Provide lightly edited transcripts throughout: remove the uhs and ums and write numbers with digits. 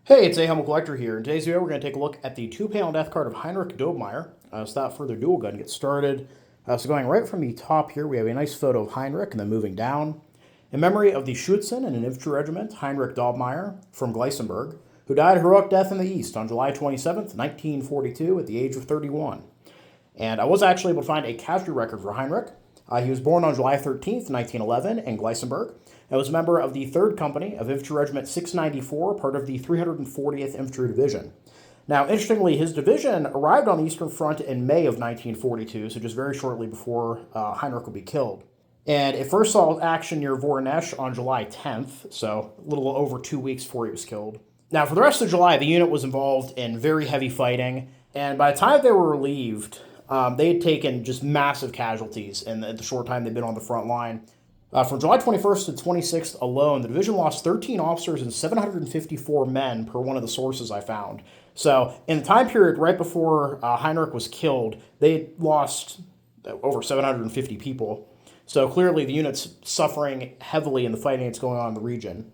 Hey, it's a Helmet Collector here. In today's video, we're going to take a look at the two-panel death card of Heinrich Dobmeier. So without further ado, we'll go ahead and get started. So going right from the top here, we have a nice photo of Heinrich, and then moving down. In memory of the Schutze in an Infantry Regiment, Heinrich Dobmeier from Gleisenberg, who died a heroic death in the East on July 27th, 1942, at the age of 31. And I was actually able to find a casualty record for Heinrich. He was born on July 13th, 1911, in Gleisenberg, and was a member of the 3rd Company of Infantry Regiment 694, part of the 340th Infantry Division. Now, interestingly, his division arrived on the Eastern Front in May of 1942, so just very shortly before Heinrich would be killed. And it first saw action near Voronezh on July 10th, so a little over 2 weeks before he was killed. Now, for the rest of July, the unit was involved in very heavy fighting, and by the time they were relieved, they had taken just massive casualties in the short time they'd been on the front line. From July 21st to 26th alone, the division lost 13 officers and 754 men per one of the sources I found. So in the time period right before Heinrich was killed, they lost over 750 people. So clearly the unit's suffering heavily in the fighting that's going on in the region.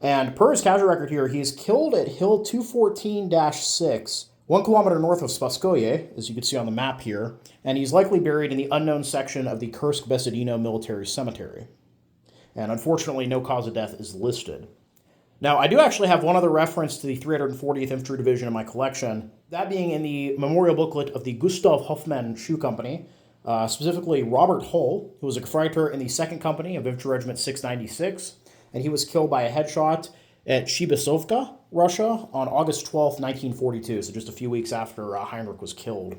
And per his casualty record here, he's killed at Hill 214-6, 1 kilometer north of Spasskoje, as you can see on the map here, and he's likely buried in the unknown section of the Kursk-Besedino military cemetery. And unfortunately, no cause of death is listed. Now, I do actually have one other reference to the 340th Infantry Division in my collection, that being in the memorial booklet of the Gustav Hoffmann Shoe Company, specifically Robert Hull, who was a Gefreiter in the 2nd Company of Infantry Regiment 696, and he was killed by a headshot at Shibasovka, Russia, on August 12, 1942, so just a few weeks after Heinrich was killed.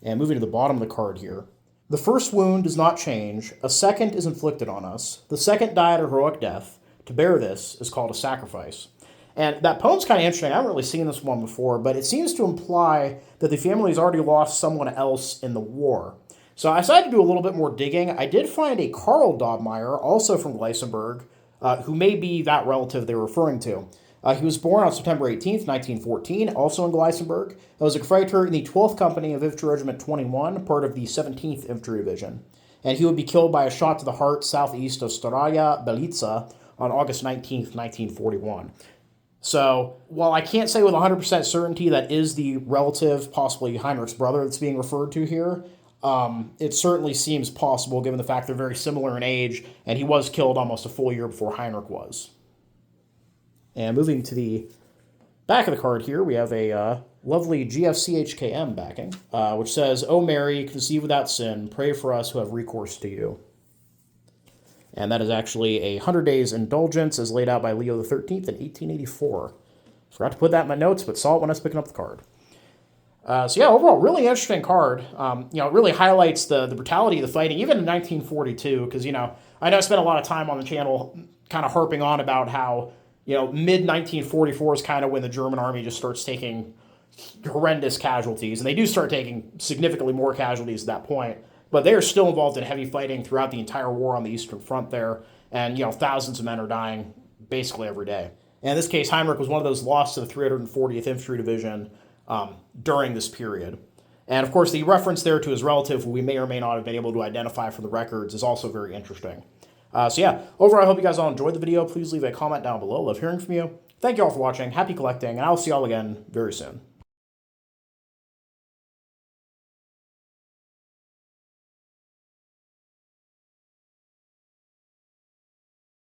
And moving to the bottom of the card here. The first wound does not change. A second is inflicted on us. The second died a heroic death. To bear this is called a sacrifice. And that poem's kind of interesting. I haven't really seen this one before, but it seems to imply that the family has already lost someone else in the war. So I decided to do a little bit more digging. I did find a Karl Dobmeier, also from Gleisenberg, who may be that relative they were referring to. He was born on September 18th, 1914, also in Gleisenberg. He was a Gefreiter in the 12th Company of Infantry Regiment 21, part of the 17th Infantry Division. And he would be killed by a shot to the heart southeast of Staraya Belitsa on August 19th, 1941. So, while I can't say with 100% certainty that is the relative, possibly Heinrich's brother that's being referred to here, it certainly seems possible given the fact they're very similar in age, and he was killed almost a full year before Heinrich was. And moving to the back of the card here, we have a lovely GFCHKM backing, which says, "O Mary, conceive without sin, pray for us who have recourse to you." And that is actually a 100 days indulgence as laid out by Leo XIII in 1884. Forgot to put that in my notes, but saw it when I was picking up the card. So yeah, overall, really interesting card. It really highlights the brutality of the fighting, even in 1942, because, I know I spent a lot of time on the channel kind of harping on about how, mid-1944 is kind of when the German army just starts taking horrendous casualties, and they do start taking significantly more casualties at that point, but they are still involved in heavy fighting throughout the entire war on the Eastern Front there, and, thousands of men are dying basically every day. And in this case, Heinrich was one of those lost to the 340th Infantry Division during this period. And, of course, the reference there to his relative, who we may or may not have been able to identify from the records, is also very interesting. So yeah, overall, I hope you guys all enjoyed the video. Please leave a comment down below. Love hearing from you. Thank you all for watching. Happy collecting, and I'll see you all again very soon.